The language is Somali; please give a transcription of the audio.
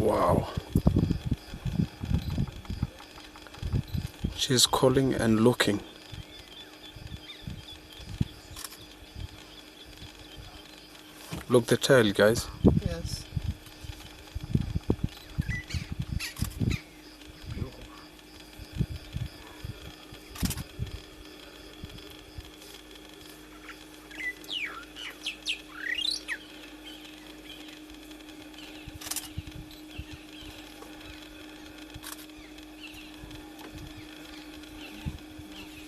Wow. She's calling and looking. Look the tail, guys. Yes.